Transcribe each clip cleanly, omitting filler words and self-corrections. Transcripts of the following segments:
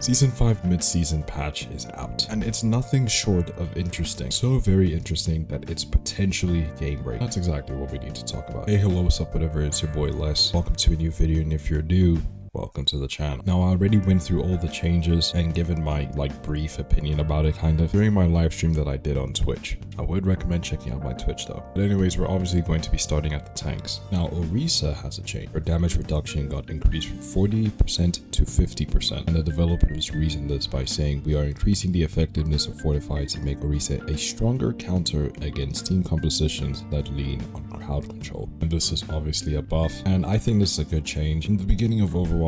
Season 5 mid-season patch is out, and it's nothing short of interesting. So very interesting that it's potentially game breaking. That's exactly what we need to talk about. Hey, hello, what's up, whatever, it's your boy Les. Welcome to a new video, and if you're new, welcome to the channel. Now, I already went through all the changes and given my brief opinion about it kind of during my live stream that I did on Twitch. I would recommend checking out my Twitch though. But anyways, we're obviously going to be starting at the tanks. Now, Orisa has a change. Her damage reduction got increased from 40% to 50%. And the developers reasoned this by saying, we are increasing the effectiveness of Fortify to make Orisa a stronger counter against team compositions that lean on crowd control. And this is obviously a buff. And I think this is a good change. In the beginning of Overwatch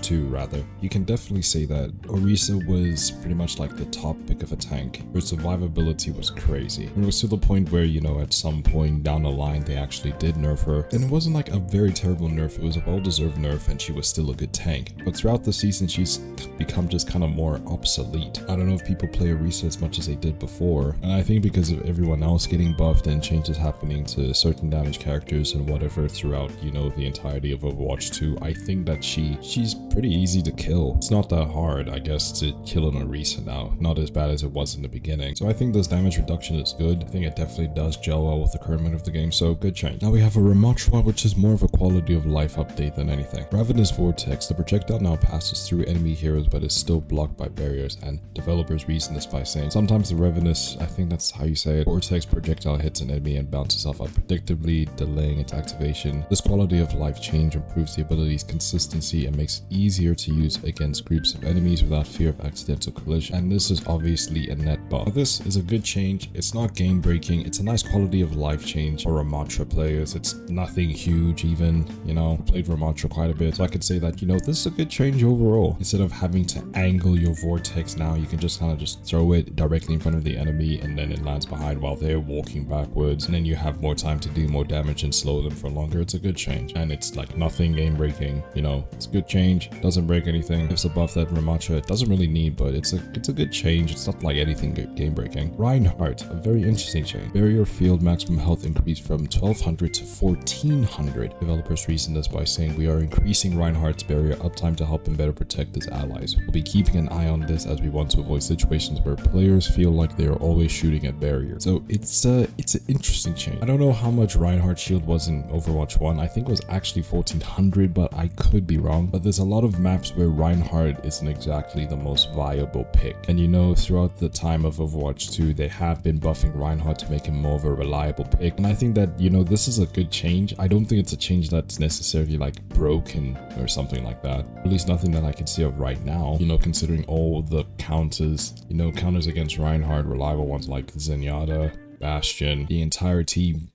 2 rather, you can definitely say that Orisa was pretty much like the top pick of a tank. Her survivability was crazy. And it was to the point where, you know, at some point down the line, they actually did nerf her. And it wasn't like a very terrible nerf, it was a well-deserved nerf and she was still a good tank. But throughout the season, she's become just kind of more obsolete. I don't know if people play Orisa as much as they did before. And I think because of everyone else getting buffed and changes happening to certain damage characters and whatever throughout, you know, the entirety of Overwatch 2, I think that she's pretty easy to kill. It's not that hard, I guess, to kill an Orisa now. Not as bad as it was in the beginning. So I think this damage reduction is good. I think it definitely does gel well with the current meta of the game, so good change. Now we have a Ramatra, which is more of a quality of life update than anything. Ravenous Vortex. The projectile now passes through enemy heroes but is still blocked by barriers, and developers reason this by saying sometimes the Ravenous, I think that's how you say it, Vortex projectile hits an enemy and bounces off unpredictably, delaying its activation. This quality of life change improves the ability's consistency and makes it easier to use against groups of enemies without fear of accidental collision, and this is obviously a net buff. Now, this is a good change. It's not game breaking. It's a nice quality of life change for Ramatra players. It's nothing huge even, you know. I played Ramatra quite a bit, so I could say that, you know, this is a good change overall. Instead of having to angle your vortex now, you can just kind of just throw it directly in front of the enemy and then it lands behind while they're walking backwards, and then you have more time to do more damage and slow them for longer. It's a good change, and it's like nothing game breaking, you know. It's a good change, doesn't break anything. It's a buff that Ramatra doesn't really need, but it's a good change. It's not like anything game breaking. Reinhardt, a very interesting change. Barrier field maximum health increased from 1200 to 1400. Developers reason this by saying, we are increasing Reinhardt's barrier uptime to help him better protect his allies. We'll be keeping an eye on this as we want to avoid situations where players feel like they are always shooting at barriers. So it's an interesting change. I don't know how much Reinhardt's shield was in Overwatch 1. I think it was actually 1400, but I could be wrong. But there's a lot of maps where Reinhardt isn't exactly the most viable pick. And you know, throughout the time of Overwatch 2, they have been buffing Reinhardt to make him more of a reliable pick. And I think that, you know, this is a good change. I don't think it's a change that's necessarily like broken or something like that. At least nothing that I can see of right now, you know, considering all the counters, you know, counters against Reinhardt, reliable ones like Zenyatta, Bastion, the entire team,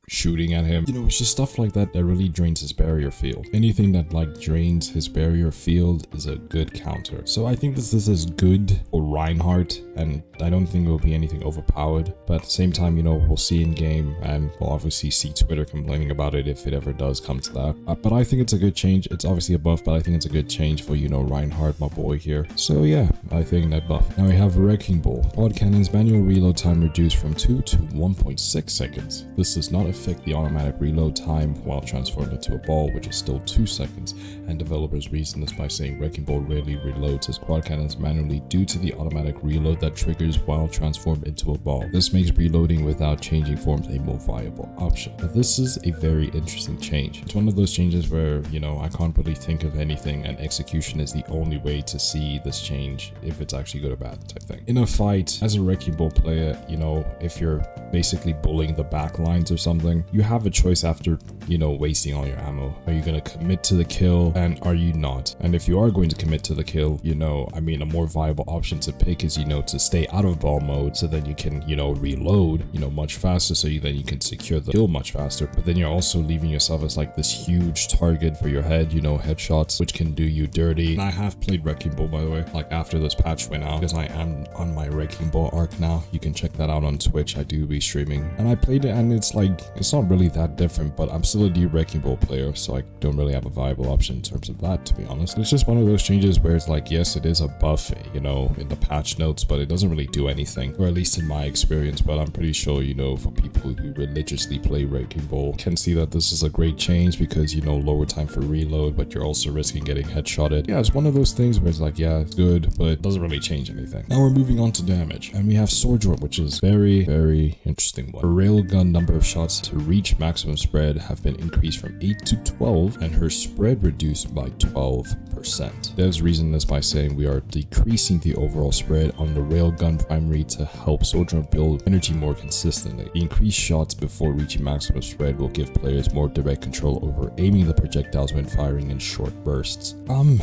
shooting at him. You know, it's just stuff like that that really drains his barrier field. Anything that like drains his barrier field is a good counter. So I think this is good for Reinhardt, and I don't think it will be anything overpowered. But at the same time, you know, we'll see in game, and we'll obviously see Twitter complaining about it if it ever does come to that. But I think it's a good change. It's obviously a buff, but I think it's a good change for, you know, Reinhardt, my boy here. So yeah, I think that buff. Now we have Wrecking Ball. Quad Cannon's manual reload time reduced from 2 to 1.6 seconds. This does not affect the automatic reload time while transformed into a ball, which is still 2 seconds, and developers reason this by saying Wrecking Ball rarely reloads his quad cannons manually due to the automatic reload that triggers while transformed into a ball. This makes reloading without changing forms a more viable option. Now, this is a very interesting change. It's one of those changes where, you know, I can't really think of anything, and execution is the only way to see this change, if it's actually good or bad type thing. In a fight, as a Wrecking Ball player, you know, if you're basically bullying the back lines or something, you have a choice after, you know, wasting all your ammo. Are you going to commit to the kill, and are you not? And if you are going to commit to the kill, you know, I mean, a more viable option to pick is, you know, to stay out of ball mode, so then you can, you know, reload, you know, much faster, so then you can secure the kill much faster. But then you're also leaving yourself as like this huge target for your head, you know, headshots, which can do you dirty. And I have played Wrecking Ball, by the way, like after this patch went out, because I am on my Wrecking Ball arc now. You can check that out on Twitch. I do be streaming, and I played it, and it's like, It's not really that different, but I'm still a new Wrecking Ball player, so I don't really have a viable option in terms of that, to be honest. It's just one of those changes where it's like, yes, it is a buff, you know, in the patch notes, but it doesn't really do anything, or at least in my experience. But I'm pretty sure, you know, for people who religiously play Wrecking Ball can see that this is a great change because, you know, lower time for reload, but you're also risking getting headshotted. Yeah, it's one of those things where it's like, yeah, it's good, but it doesn't really change anything. Now we're moving on to damage, and we have Sojourn, which is very interesting one. Her railgun number of shots to reach maximum spread have been increased from 8 to 12, and her spread reduced by 12%. Devs reason this by saying we are decreasing the overall spread on the railgun primary to help Sojourn build energy more consistently. The increased shots before reaching maximum spread will give players more direct control over aiming the projectiles when firing in short bursts.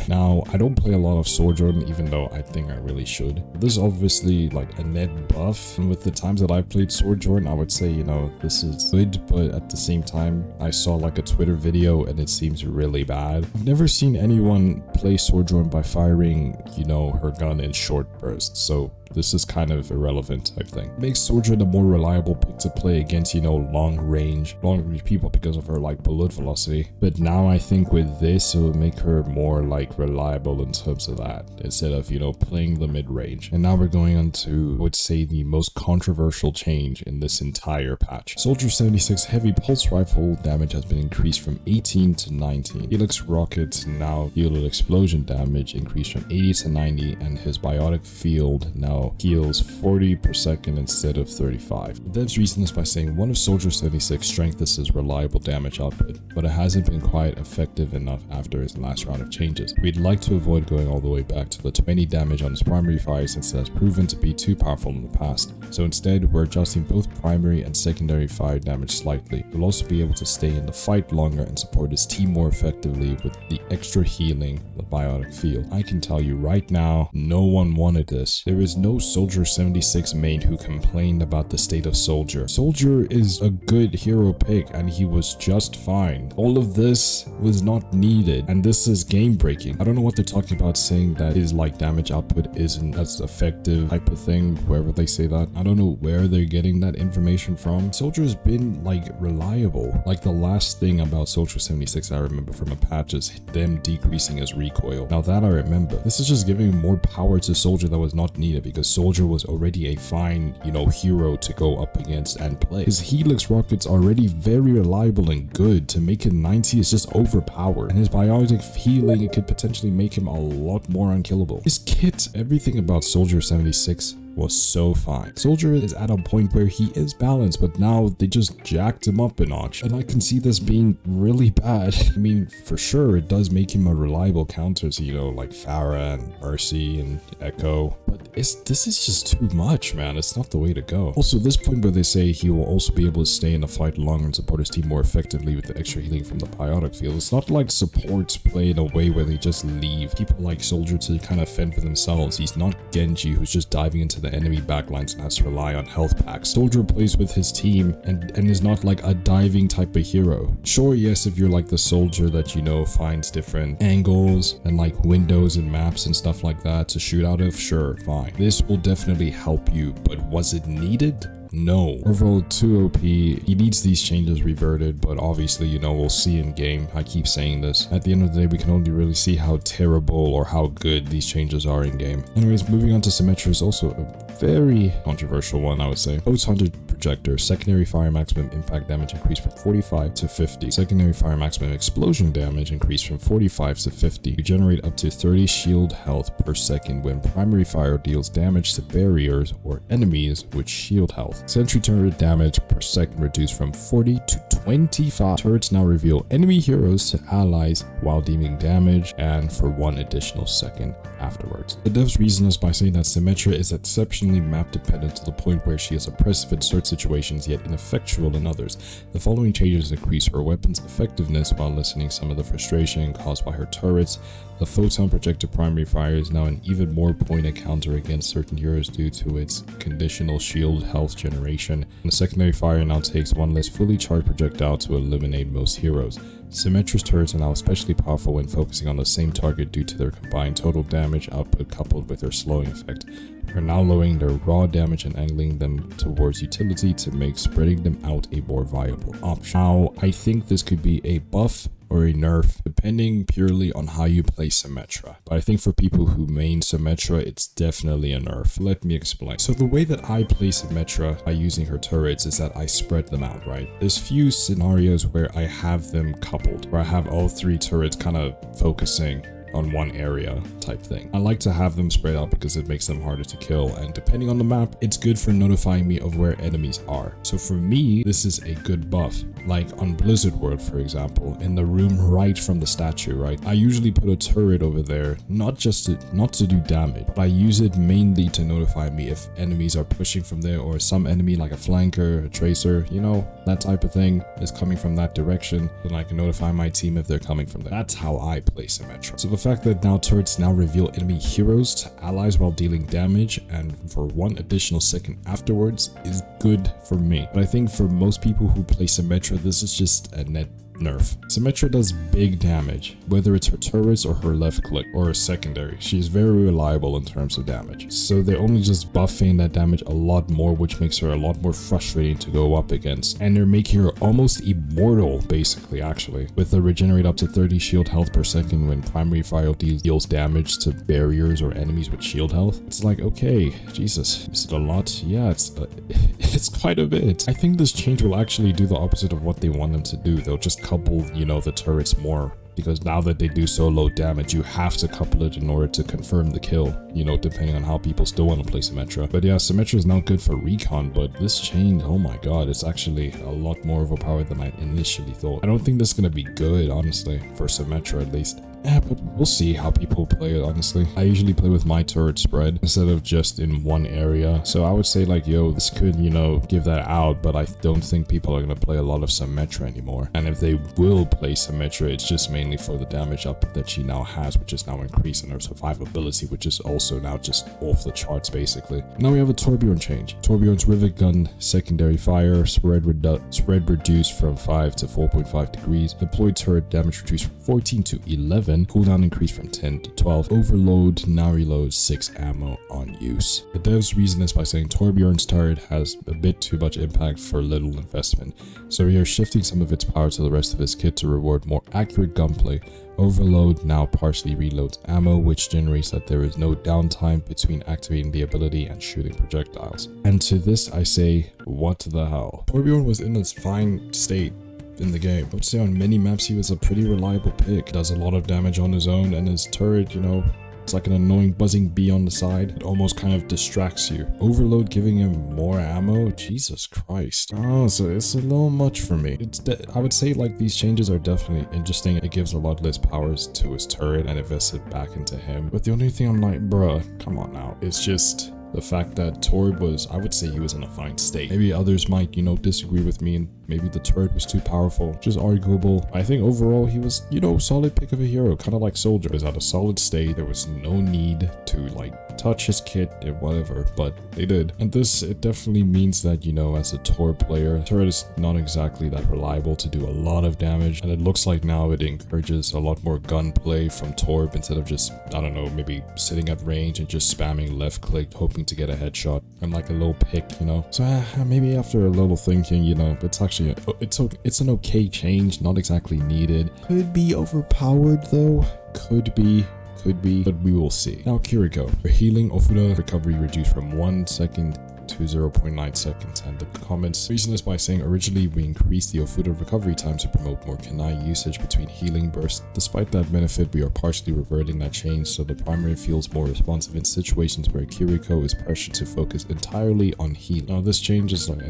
Now I don't play a lot of Sojourn, even though I think I really should. This is obviously like a net buff, and with the times that I've played Sojourn, I would say, you know, this is good, but at the same time, I saw like a Twitter video and it seems really bad. I've never seen anyone play Sojourn by firing, you know, her gun in short bursts, so this is kind of irrelevant type thing. It makes Sojourn a more reliable pick to play against, you know, long range people because of her like bullet velocity. But now I think with this, it will make her more like reliable in terms of that, instead of, you know, playing the mid range. And now we're going on to, I would say, the most controversial change in this entire patch. Soldier 76 heavy pulse rifle damage has been increased from 18 to 19. Helix rockets now yielded explosion damage increased from 80 to 90, and his biotic field now heals 40 per second instead of 35. The devs reason this by saying one of Soldier 76 strength is his reliable damage output, but it hasn't been quite effective enough after his last round of changes. We'd like to avoid going all the way back to the 20 damage on his primary fire since it has proven to be too powerful in the past. So instead, we're adjusting both primary and secondary fire damage slightly. We'll also be able to stay in the fight longer and support his team more effectively with the extra healing the biotic field. I can tell you right now, no one wanted this. There is no Soldier 76 main who complained about the state of Soldier. Soldier is a good hero pick and he was just fine. All of this was not needed, and this is game breaking. I don't know what they're talking about saying that his like damage output isn't as effective type of thing, wherever they say that. I don't know where they're getting that information from. Soldier's been like reliable. Like the last thing about Soldier 76 I remember from a patch is them decreasing his recoil. Now that I remember. This is just giving more power to Soldier that was not needed because Soldier was already a fine, you know, hero to go up against and play. His Helix rockets are already very reliable and good. To make it 90 is just overpowered, and his biotic healing, it could potentially make him a lot more unkillable. His kit, everything about Soldier 76 was so fine. Soldier is at a point where he is balanced, but now they just jacked him up a notch, and I can see this being really bad. I mean, for sure, it does make him a reliable counter to, you know, like Farah and Mercy and Echo, but this is just too much, man. It's not the way to go. Also, this point where they say he will also be able to stay in the fight longer and support his team more effectively with the extra healing from the biotic field. It's not like supports play in a way where they just leave people like Soldier to kind of fend for themselves. He's not Genji who's just diving into the enemy backlines and has to rely on health packs. Soldier plays with his team and is not like a diving type of hero. Sure, yes, if you're like the Soldier that, you know, finds different angles and like windows and maps and stuff like that to shoot out of, sure, fine. This will definitely help you, but was it needed? No. Overall, too OP. He needs these changes reverted, but obviously, you know, we'll see in game. I keep saying this. At the end of the day, we can only really see how terrible or how good these changes are in game. Anyways, moving on to Symmetra is also a very controversial one, I would say. Post 100 projector, secondary fire maximum impact damage increased from 45 to 50. Secondary fire maximum explosion damage increased from 45 to 50. You generate up to 30 shield health per second when primary fire deals damage to barriers or enemies with shield health. Sentry turret damage per second reduced from 40 to 25. Turrets now reveal enemy heroes to allies while dealing damage and for 1 additional second afterwards. The devs reason this by saying that Symmetra is exceptionally map dependent to the point where she is oppressive in certain situations yet ineffectual in others. The following changes increase her weapon's effectiveness while lessening some of the frustration caused by her turrets. The photon projector primary fire is now an even more pointed counter against certain heroes due to its conditional shield health generation. And the secondary fire now takes 1 less fully charged projectile to eliminate most heroes. Symmetra's turrets are now especially powerful when focusing on the same target due to their combined total damage output coupled with their slowing effect. We're now lowering their raw damage and angling them towards utility to make spreading them out a more viable option. Now, I think this could be a buff or a nerf, depending purely on how you play Symmetra. But I think for people who main Symmetra, it's definitely a nerf. Let me explain. So the way that I play Symmetra by using her turrets is that I spread them out, right? There's few scenarios where I have them coupled, where I have all 3 turrets kind of focusing on one area type thing. I like to have them spread out because it makes them harder to kill, and depending on the map, it's good for notifying me of where enemies are. So for me, this is a good buff. Like on Blizzard World, for example, in the room right from the statue, right? I usually put a turret over there, not to do damage, but I use it mainly to notify me if enemies are pushing from there, or some enemy like a flanker, a tracer, you know, that type of thing is coming from that direction. Then I can notify my team if they're coming from there. That's how I play Symmetra. So the fact that now turrets now reveal enemy heroes to allies while dealing damage and for 1 additional second afterwards is good for me. But I think for most people who play Symmetra, this is just a net nerf. Symmetra does big damage, whether it's her turrets or her left click or her secondary. She is very reliable in terms of damage. So they're only just buffing that damage a lot more, which makes her a lot more frustrating to go up against. And they're making her almost immortal, basically, actually, with the regenerate up to 30 shield health per second when primary fire deals damage to barriers or enemies with shield health. It's like, okay, Jesus, is it a lot? Yeah, it's quite a bit. I think this change will actually do the opposite of what they want them to do. They'll just couple, you know, the turrets more, because now that they do so low damage, you have to couple it in order to confirm the kill, you know, depending on how people still want to play Symmetra. But yeah, Symmetra is now good for recon, but this change, oh my god, it's actually a lot more overpowered than I initially thought. I don't think this is going to be good, honestly, for Symmetra at least. Yeah, but we'll see how people play it, honestly. I usually play with my turret spread instead of just in one area. So I would say like, yo, this could, you know, give that out, but I don't think people are going to play a lot of Symmetra anymore. And if they will play Symmetra, it's just mainly for the damage up that she now has, which is now increased, and her survivability, which is also now just off the charts, basically. Now we have a Torbjorn change. Torbjorn's Rivet Gun secondary fire, spread reduced from 5 to 4.5 degrees. Deployed turret damage reduced from 14 to 11. Cooldown increased from 10 to 12. Overload now reloads 6 ammo on use. The devs reason this by saying Torbjorn's turret has a bit too much impact for little investment, so we are shifting some of its power to the rest of his kit to reward more accurate gunplay. Overload now partially reloads ammo, which generates that there is no downtime between activating the ability and shooting projectiles. And to this I say, what the hell? Torbjorn was in its fine state in the game. I would say on many maps he was a pretty reliable pick. Does a lot of damage on his own, and his turret, you know, it's like an annoying buzzing bee on the side. It almost kind of distracts you. Overload giving him more ammo? Jesus Christ. Oh, so it's a little much for me. I would say like these changes are definitely interesting. It gives a lot less powers to his turret and invests it back into him. But the only thing I'm like, bruh, come on now. It's just the fact that Torb was, I would say he was in a fine state. Maybe others might, you know, disagree with me, and maybe the turret was too powerful, which is arguable. I think overall he was, you know, solid pick of a hero, kind of like Soldier. He was at a solid state. There was no need to like touch his kit and whatever, but they did. And this, it definitely means that, you know, as a Torb player, turret is not exactly that reliable to do a lot of damage, and it looks like now it encourages a lot more gunplay from Torb instead of just, I don't know, maybe sitting at range and just spamming left click hoping to get a headshot and like a little pick, you know. So maybe after a little thinking, you know, it's actually it's an okay change, not exactly needed. Could be overpowered though, could be, but we will see. Now Kiriko, for healing, Ofuda recovery reduced from 1 second to 0.9 seconds, and the comments reason this by saying originally we increased the Ofuda recovery time to promote more Kunai usage between healing bursts. Despite that benefit, we are partially reverting that change so the primary feels more responsive in situations where Kiriko is pressured to focus entirely on healing. Now this change is like,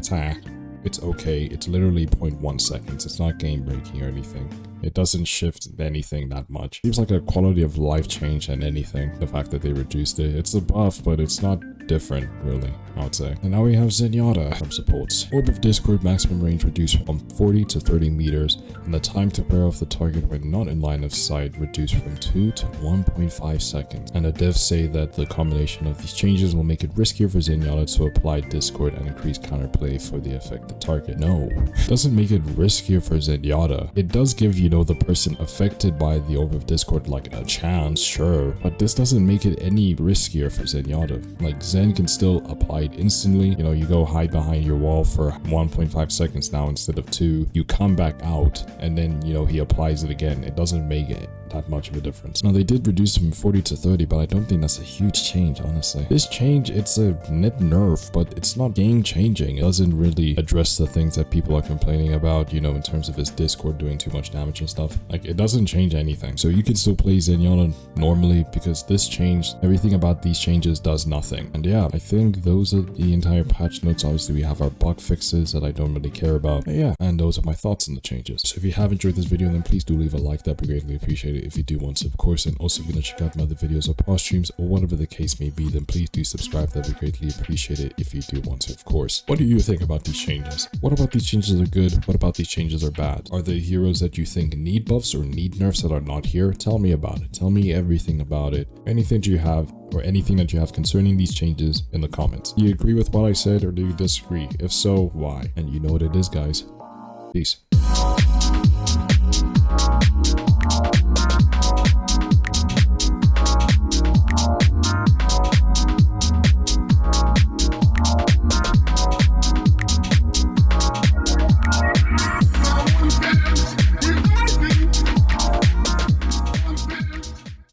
it's okay, it's literally 0.1 seconds, it's not game breaking or anything. It doesn't shift anything that much. Seems like a quality of life change than anything, the fact that they reduced it. It's a buff, but it's not different really. I would say. And now we have Zenyatta from supports. Orb of Discord maximum range reduced from 40 to 30 meters, and the time to pair off the target when not in line of sight reduced from 2 to 1.5 seconds. And the devs say that the combination of these changes will make it riskier for Zenyatta to apply Discord and increase counterplay for the affected target. No, it doesn't make it riskier for Zenyatta. It does give, you know, the person affected by the Orb of Discord like a chance, sure, but this doesn't make it any riskier for Zenyatta. Like, Zen can still apply it instantly. You know, you go hide behind your wall for 1.5 seconds now instead of 2. You come back out and then, you know, he applies it again. It doesn't make it that much of a difference. Now, they did reduce from 40 to 30, but I don't think that's a huge change, honestly. This change, it's a net nerf, but it's not game changing. It doesn't really address the things that people are complaining about, you know, in terms of his Discord doing too much damage and stuff. Like, it doesn't change anything. So you can still play Zenyatta normally because this change, everything about these changes does nothing. And yeah, I think those are the entire patch notes. Obviously, we have our bug fixes that I don't really care about. But yeah, and those are my thoughts on the changes. So if you have enjoyed this video, then please do leave a like. That'd be greatly appreciated if you do want to, of course. And also, if you're gonna check out my other videos or past streams or whatever the case may be, then please do subscribe. That'd be greatly appreciated if you do want to, of course. What do you think about these changes? What about these changes are good? What about these changes are bad? Are there heroes that you think need buffs or need nerfs that are not here? Tell me about it. Tell me everything about it. Anything you have or anything that you have concerning these changes in the comments. Do you agree with what I said or do you disagree? If so, why? And you know what it is, guys. Peace.